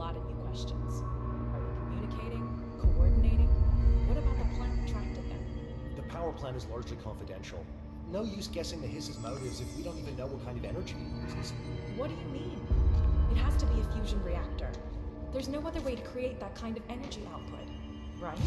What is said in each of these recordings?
lot of new questions. Are we communicating? Coordinating? What about the plant that attracted them? The power plant is largely confidential. No use guessing the hiss's motives if we don't even know what kind of energy it uses. What do you mean? It has to be a fusion reactor. There's no other way to create that kind of energy output, right?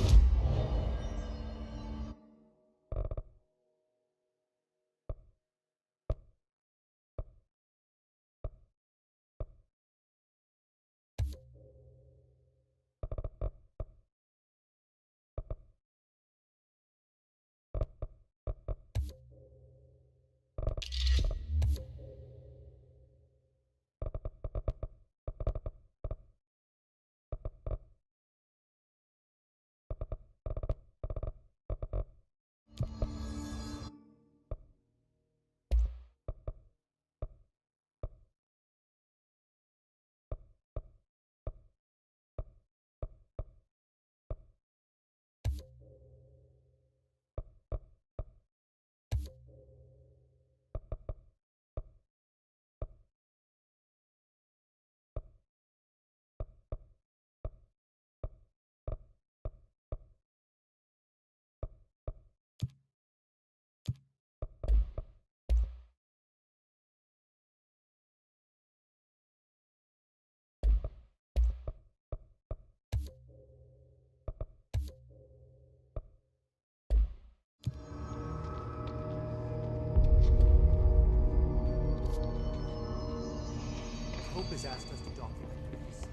Hope has asked us to document this.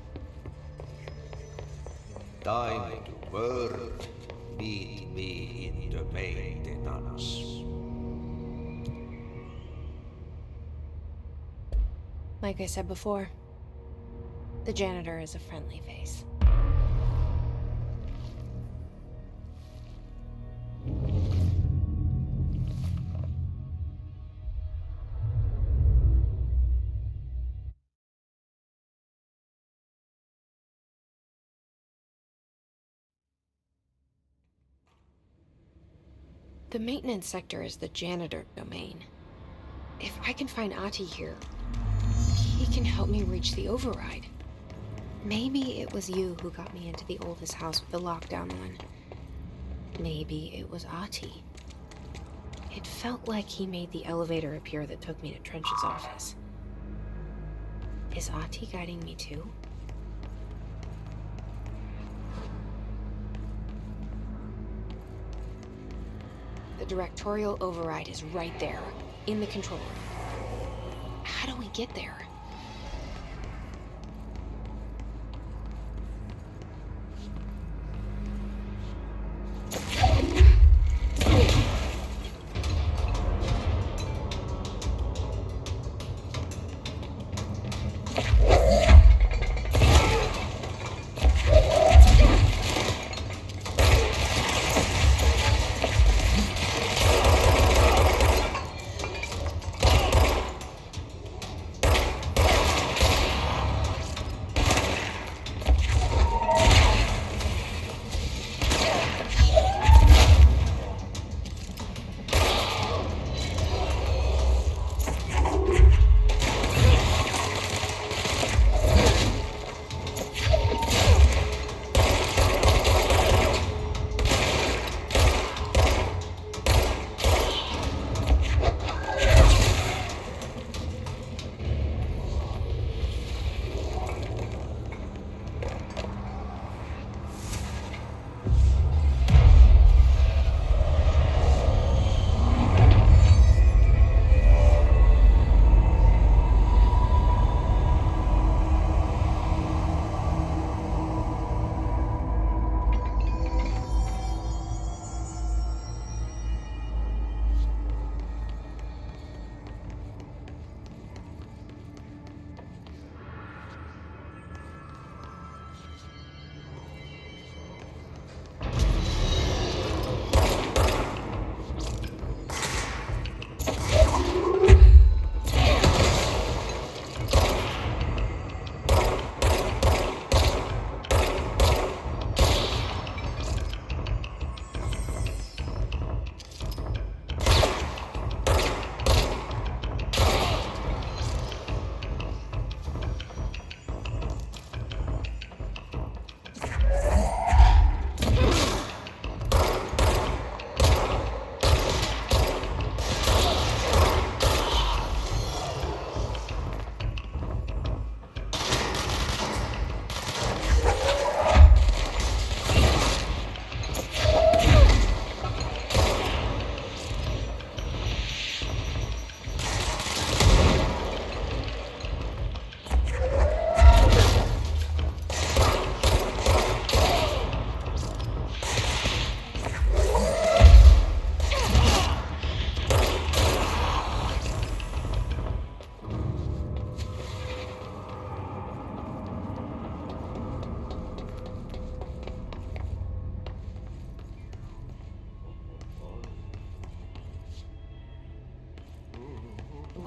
Time to work. Meet me in the maintenance. Like I said before, the janitor is a friendly face. The maintenance sector is the janitor domain. If I can find Ahti here, he can help me reach the override. Maybe it was you who got me into the oldest house with the lockdown one. Maybe it was Ahti. It felt like he made the elevator appear that took me to Trench's office. Is Ahti guiding me too? The Directorial Override is right there, in the control room. How do we get there?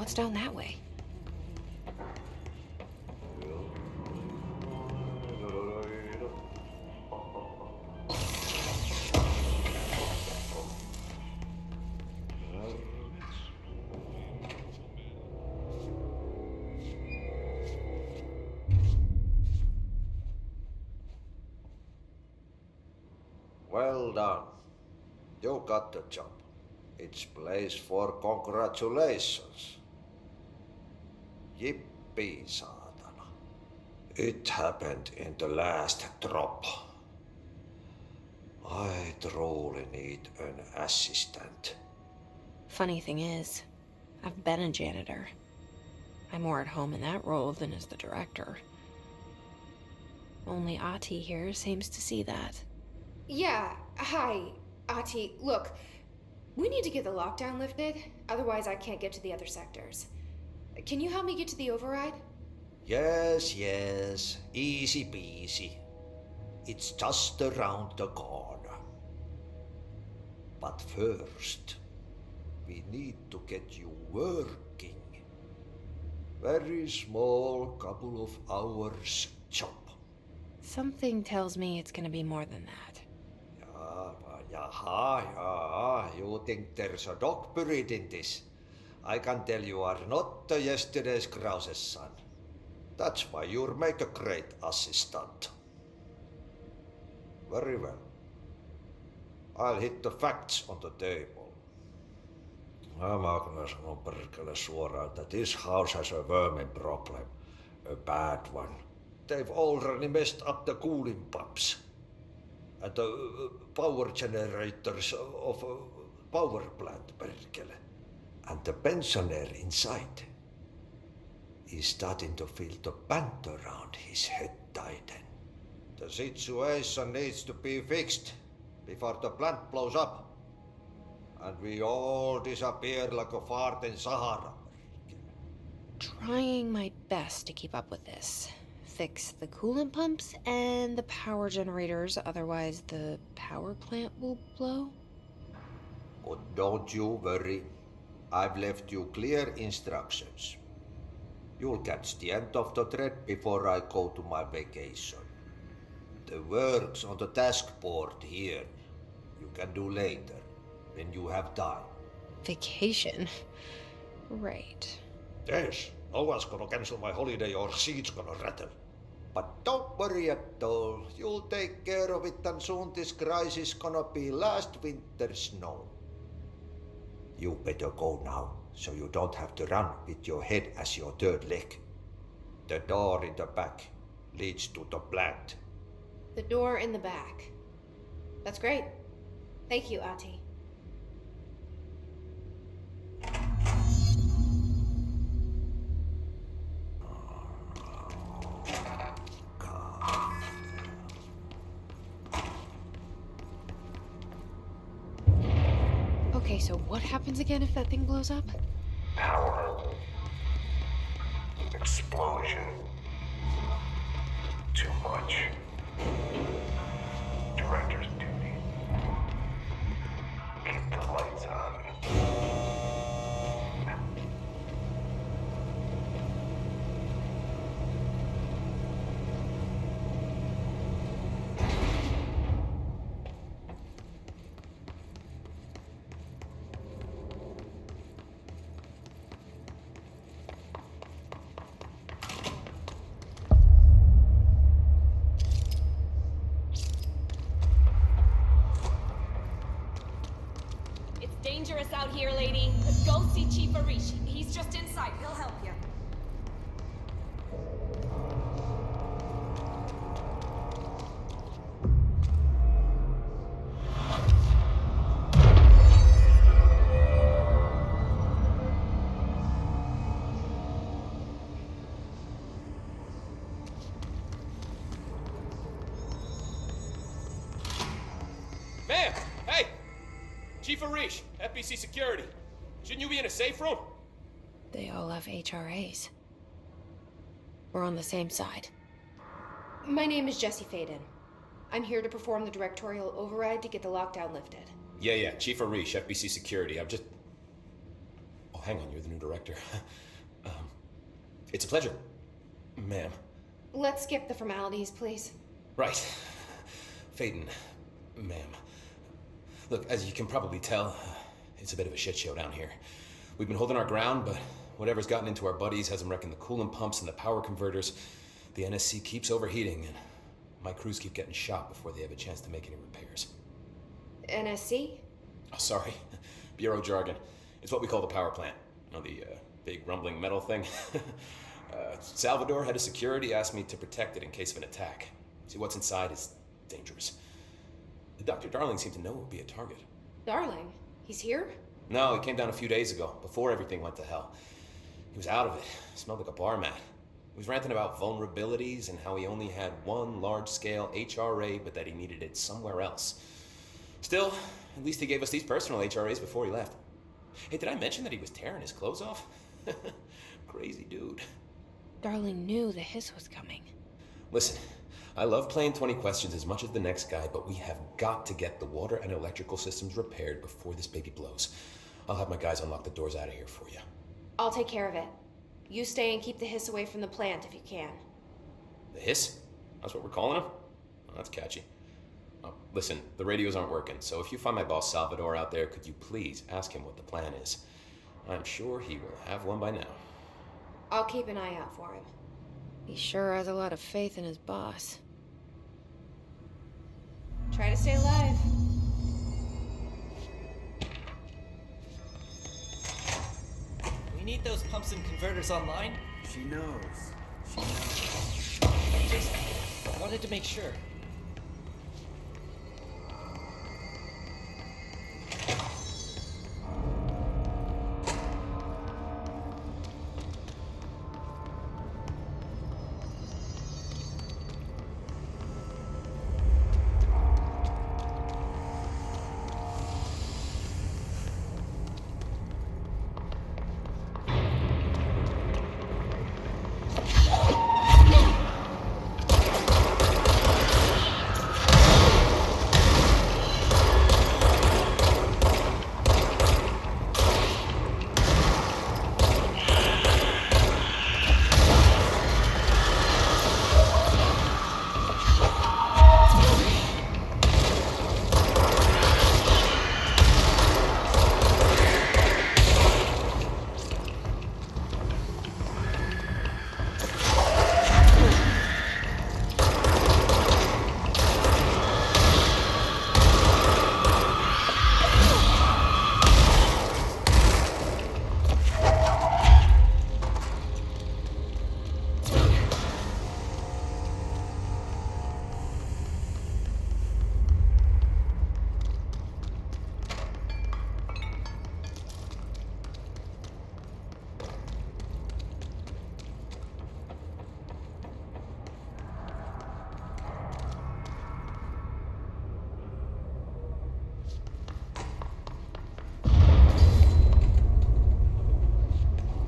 What's down that way? Well done. You got the job. It's place for congratulations. Yippee, saatana. It happened in the last drop. I truly need an assistant. Funny thing is, I've been a janitor. I'm more at home in that role than as the director. Only Ahti here seems to see that. Yeah, hi, Ahti. Look, we need to get the lockdown lifted, otherwise I can't get to the other sectors. Can you help me get to the override? Yes, easy peasy. It's just around the corner. But first, we need to get you working. Very small, couple of hours job. Something tells me it's gonna be more than that. Yeah, you think there's a dog buried in this? I can tell you are not yesterday's Krause's son. That's why you'll make a great assistant. Very well. I'll hit the facts on the table. Mä kyllä sanon perkele suoraan, että this house has a vermin problem. A bad one. They've already messed up the cooling pumps. And the power generators of a power plant, perkele. And the pensioner inside is starting to feel the band around his head tighten. The situation needs to be fixed before the plant blows up. And we all disappear like a fart in Sahara. Trying my best to keep up with this. Fix the coolant pumps and the power generators, otherwise the power plant will blow. But don't you worry. I've left you clear instructions. You'll catch the end of the thread before I go to my vacation. The work's on the task board here. You can do later, when you have time. Vacation? Right. Yes, no one's gonna cancel my holiday or seat's gonna rattle. But don't worry at all. You'll take care of it and soon this crisis gonna be last winter's snow. You better go now, so you don't have to run with your head as your third leg. The door in the back leads to the plant. The door in the back. That's great. Thank you, Ahti. Okay, so what happens again if that thing blows up? Power. Explosion. Too much. Director's duty. Keep the lights on. It's dangerous out here, lady. Go see Chief Arish. He's just inside. He'll help you. Ma'am! Hey! Chief Arish, FBC Security. Shouldn't you be in a safe room? They all have HRAs. We're on the same side. My name is Jesse Faden. I'm here to perform the Directorial Override to get the lockdown lifted. Yeah, Chief Arish, FBC Security. I'm just... Oh, hang on, you're the new director. It's a pleasure, ma'am. Let's skip the formalities, please. Right. Phaeton, ma'am. Look, as you can probably tell, it's a bit of a shit show down here. We've been holding our ground, but whatever's gotten into our buddies has them wrecking the coolant pumps and the power converters. The NSC keeps overheating, and my crews keep getting shot before they have a chance to make any repairs. NSC? Oh, sorry. Bureau jargon. It's what we call the power plant. You know, the big rumbling metal thing? Salvador, head of security, asked me to protect it in case of an attack. See, what's inside is dangerous. Dr. Darling seemed to know it would be a target. Darling? He's here? No, he came down a few days ago, before everything went to hell. He was out of it. Smelled like a bar mat. He was ranting about vulnerabilities and how he only had one large-scale HRA, but that he needed it somewhere else. Still, at least he gave us these personal HRAs before he left. Hey, did I mention that he was tearing his clothes off? Crazy dude. Darling knew the hiss was coming. Listen, I love playing 20 questions as much as the next guy, but we have got to get the water and electrical systems repaired before this baby blows. I'll have my guys unlock the doors out of here for you. I'll take care of it. You stay and keep the hiss away from the plant if you can. The hiss? That's what we're calling him? Oh, that's catchy. Listen, the radios aren't working, so if you find my boss Salvador out there, could you please ask him what the plan is? I'm sure he will have one by now. I'll keep an eye out for him. He sure has a lot of faith in his boss. Try to stay alive. We need those pumps and converters online. She knows. Just wanted to make sure.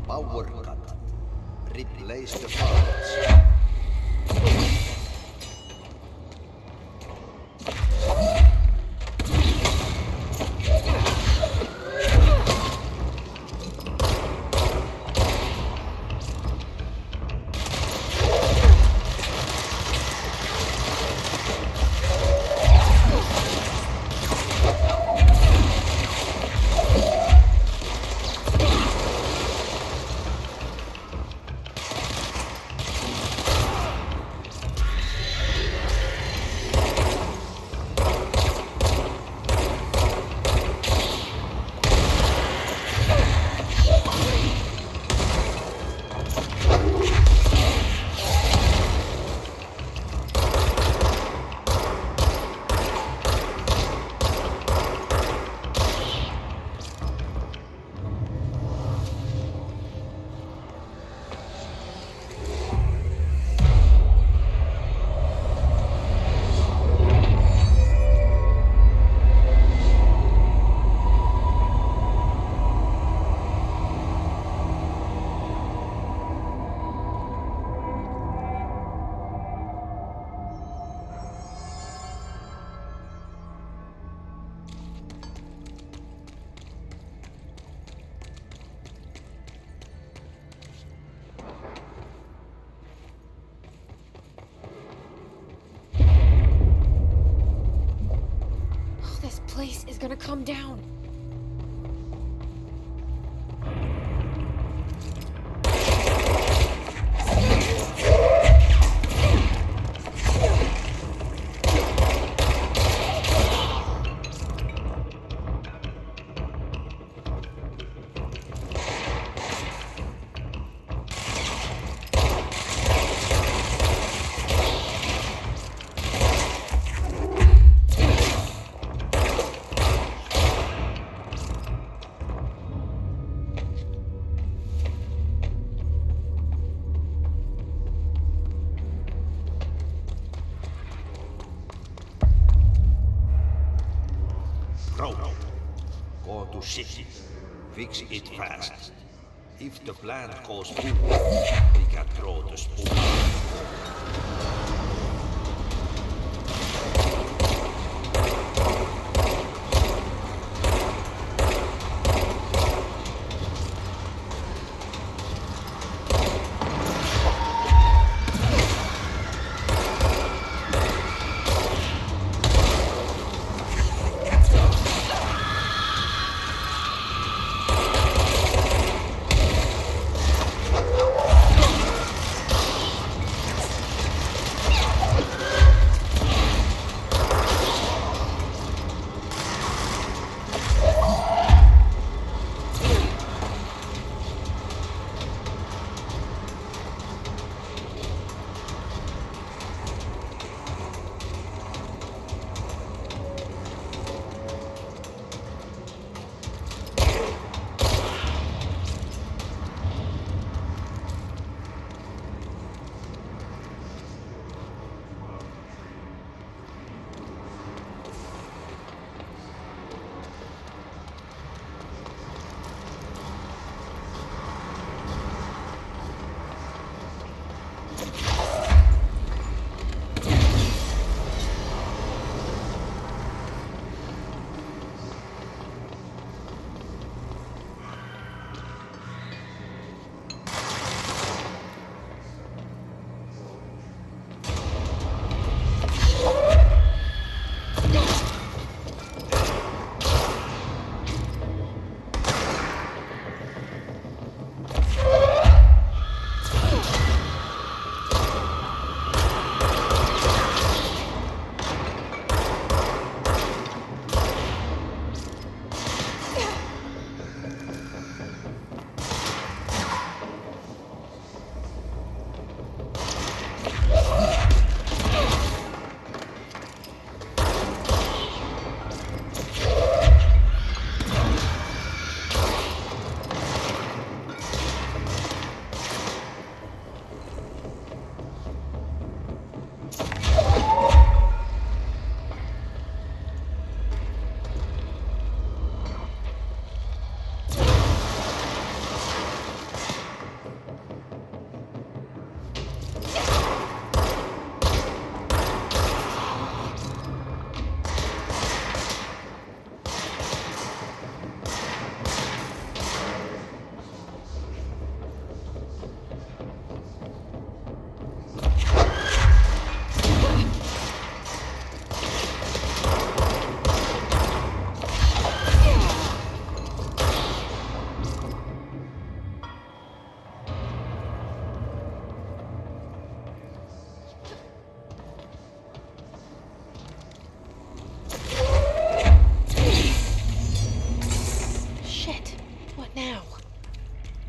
Power cut. Replace the parts. gonna come down. Bro, go to city. Fix it fast. If the plant goes boom, we can throw the spoon.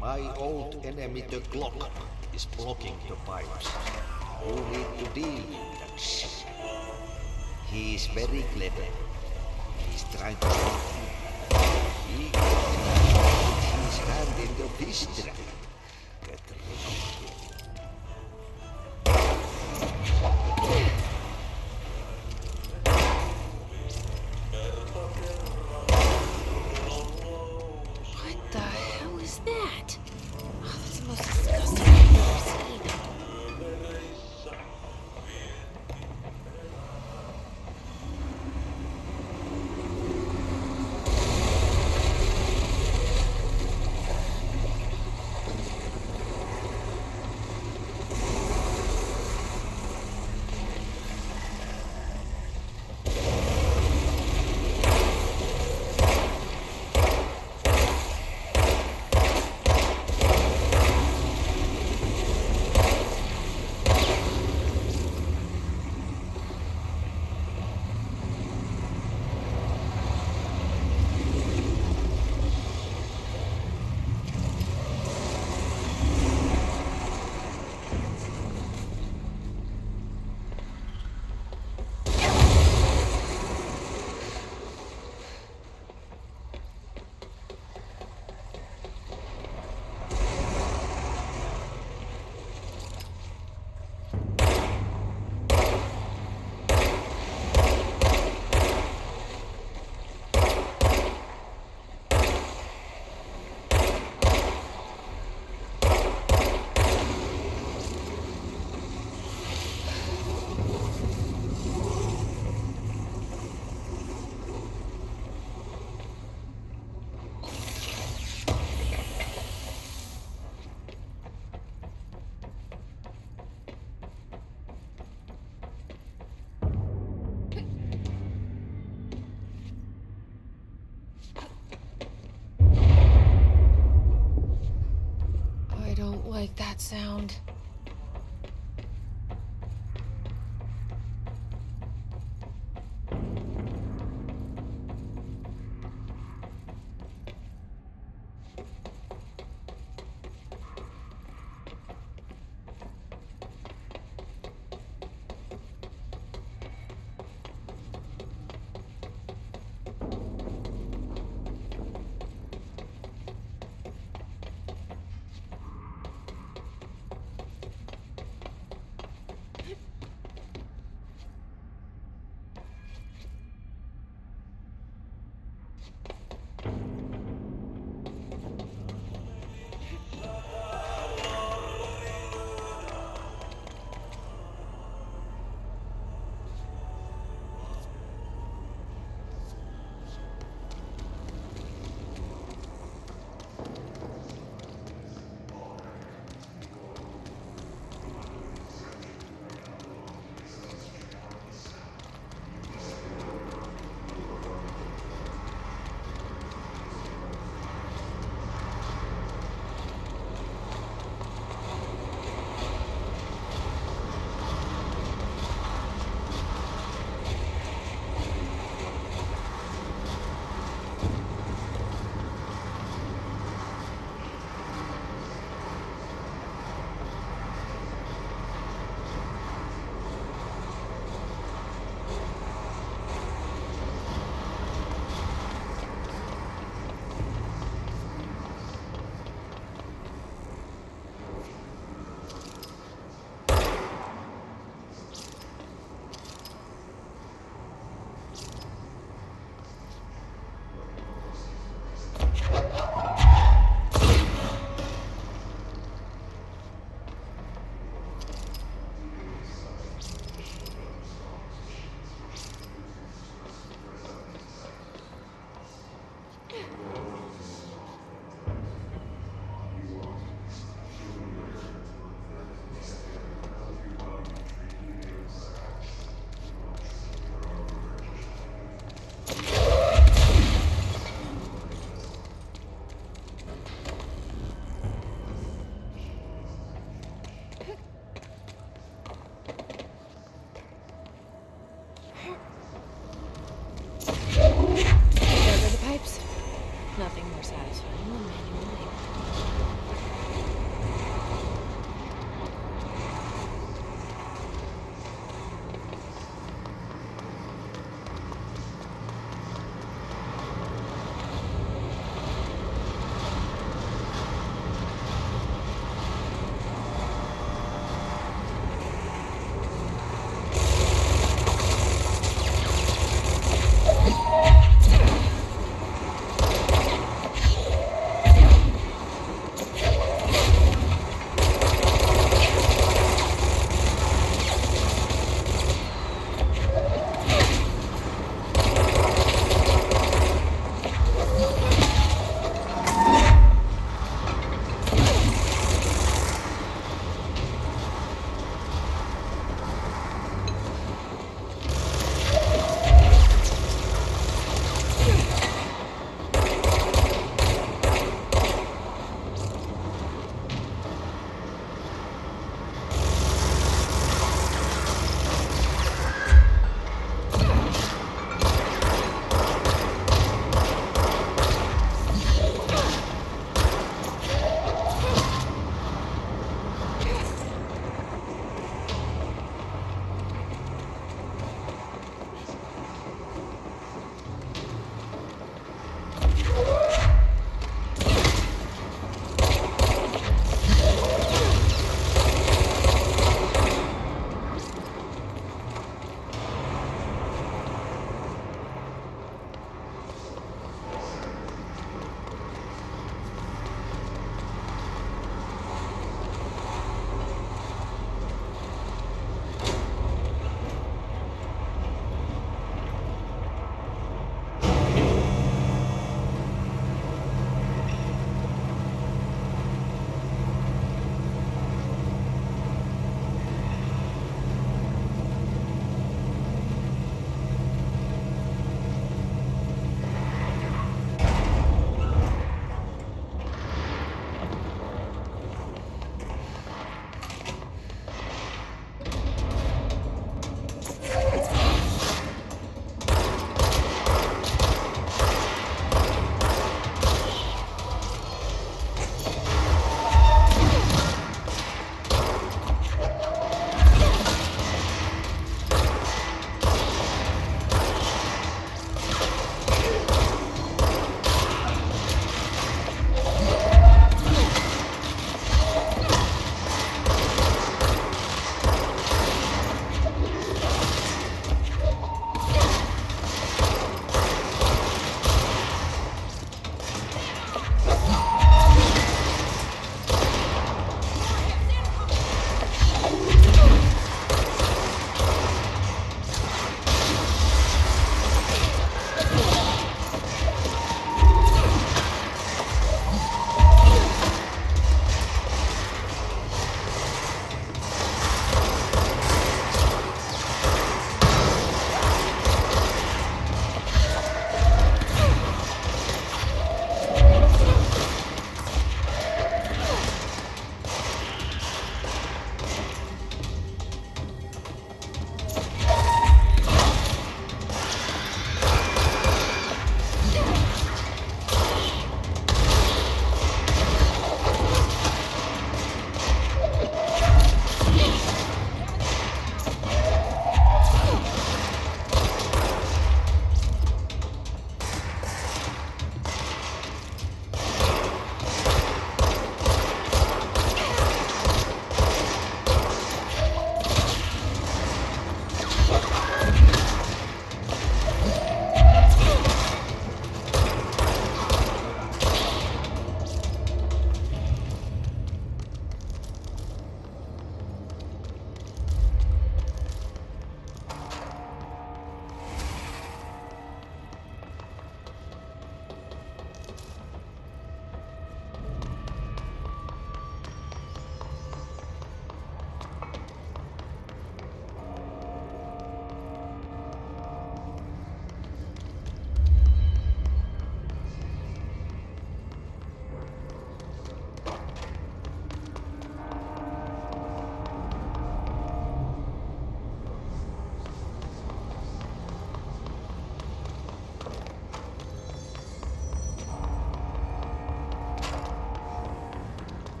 My old enemy, the clock, is blocking the pipes. You need to deal with that shit. He is very clever. He's trying to stop you. He got his hand in the fish trap. Get rid of him. What the hell is that? Oh, that's the most disgusting thing I've ever seen. nothing more satisfying than manual labor.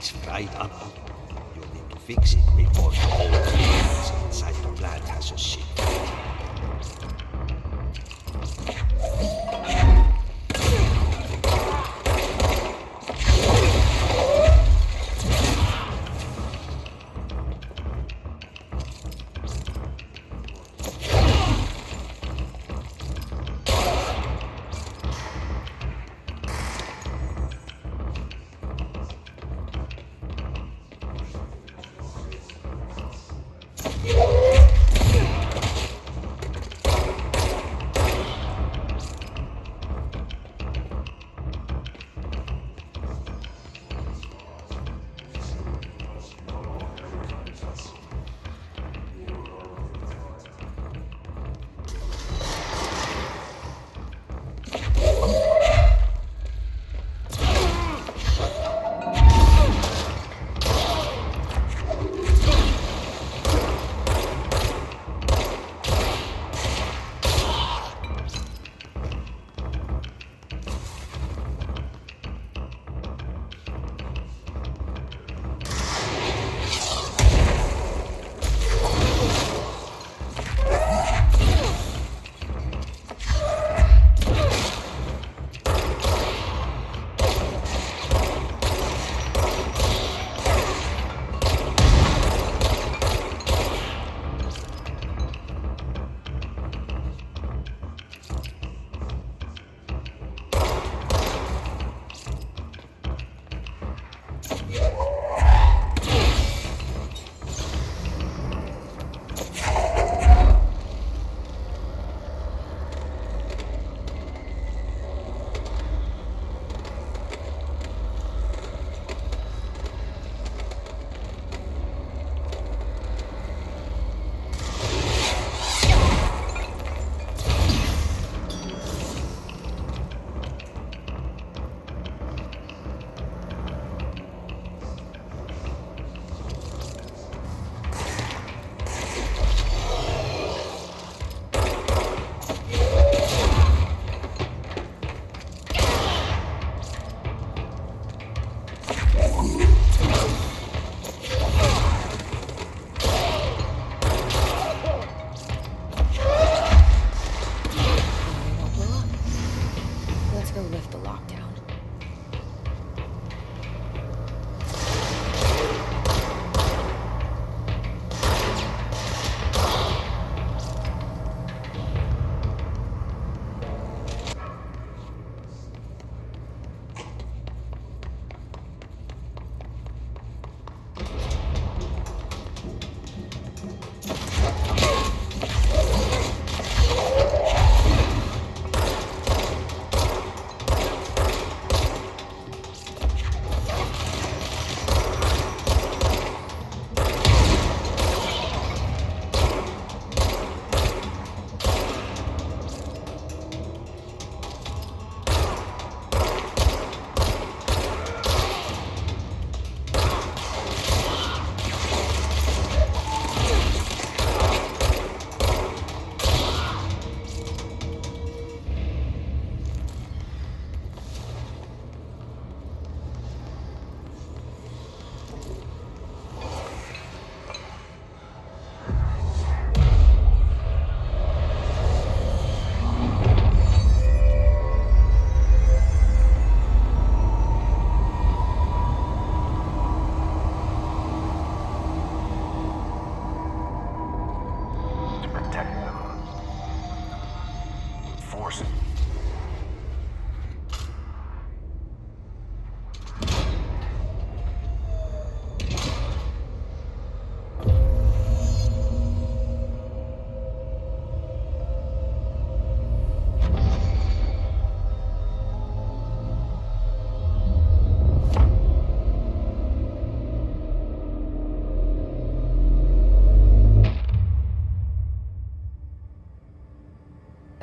is fried apple. You need to fix it before the whole thing inside the plant has a shit.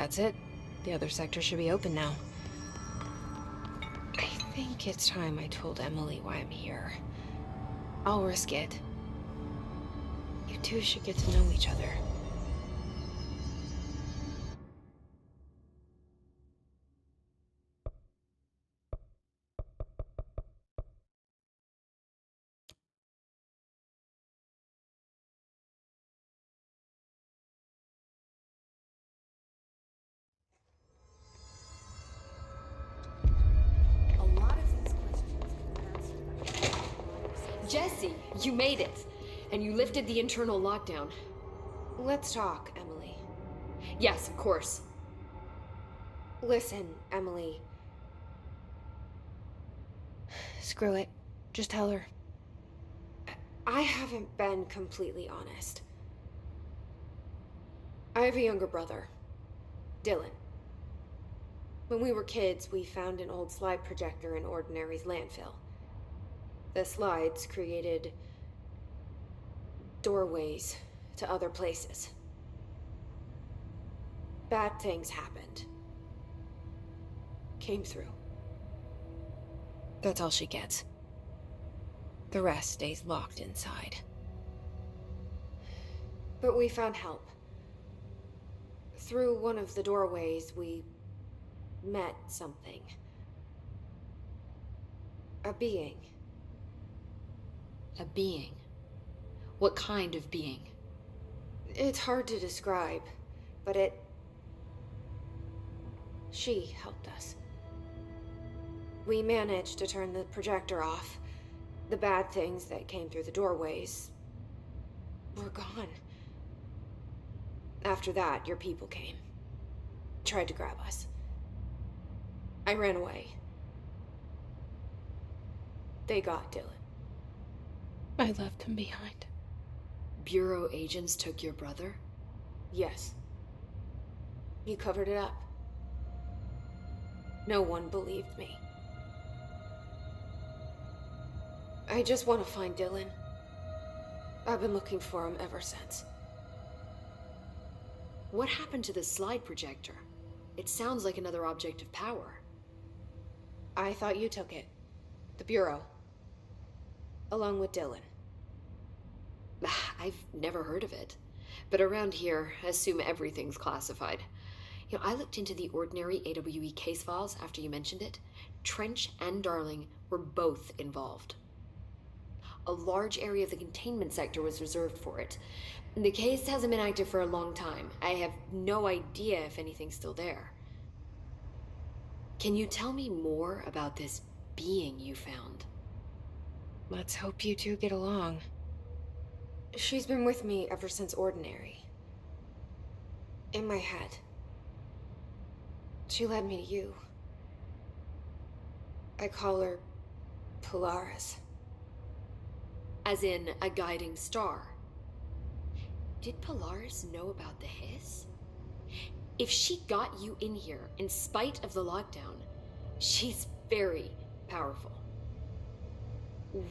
That's it. The other sector should be open now. I think it's time I told Emily why I'm here. I'll risk it. You two should get to know each other. You made it! And you lifted the internal lockdown. Let's talk, Emily. Yes, of course. Listen, Emily. Screw it. Just tell her. I haven't been completely honest. I have a younger brother, Dylan. When we were kids, we found an old slide projector in Ordinary's landfill. The slides created doorways to other places. Bad things happened. Came through. That's all she gets. The rest stays locked inside. But we found help. Through one of the doorways, we met something. A being. A being? What kind of being? It's hard to describe, but she helped us. We managed to turn the projector off. The bad things that came through the doorways were gone. After that, your people came. Tried to grab us. I ran away. They got Dylan. I left him behind. Bureau agents took your brother? Yes. You covered it up. No one believed me. I just want to find Dylan. I've been looking for him ever since. What happened to the slide projector? It sounds like another object of power. I thought you took it. The Bureau. Along with Dylan. I've never heard of it. But around here, I assume everything's classified. You know, I looked into the Ordinary AWE case files after you mentioned it. Trench and Darling were both involved. A large area of the containment sector was reserved for it. The case hasn't been active for a long time. I have no idea if anything's still there. Can you tell me more about this being you found? Let's hope you two get along. She's been with me ever since Ordinary. In my head. She led me to you. I call her Polaris. As in a guiding star. Did Polaris know about the hiss? If she got you in here in spite of the lockdown, she's very powerful.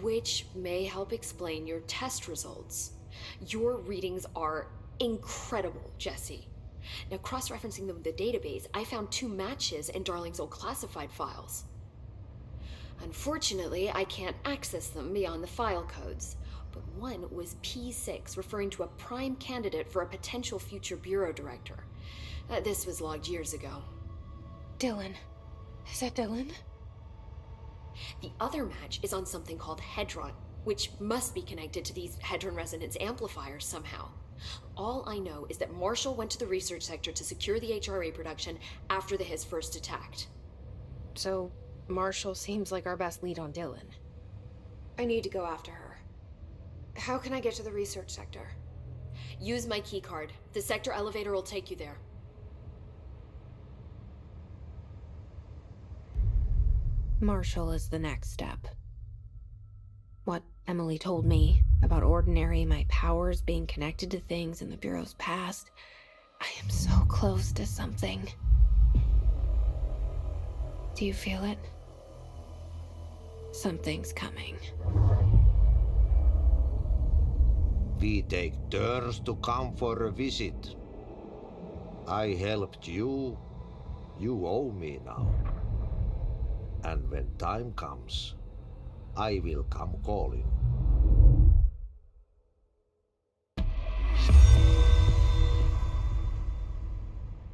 Which may help explain your test results. Your readings are incredible, Jesse. Now, cross-referencing them with the database, I found 2 matches in Darling's old classified files. Unfortunately, I can't access them beyond the file codes, but one was P6, referring to a prime candidate for a potential future bureau director. This was logged years ago. Dylan. Is that Dylan? The other match is on something called Hedron, which must be connected to these Hedron resonance amplifiers somehow. All I know is that Marshall went to the research sector to secure the HRA production after the hiss first attacked. So, Marshall seems like our best lead on Dylan. I need to go after her. How can I get to the research sector? Use my keycard. The sector elevator will take you there. Marshall is the next step. What Emily told me about Ordinary, my powers being connected to things in the Bureau's past, I am so close to something. Do you feel it? Something's coming. We take turns to come for a visit. I helped you. You owe me now. And when time comes, I will come calling.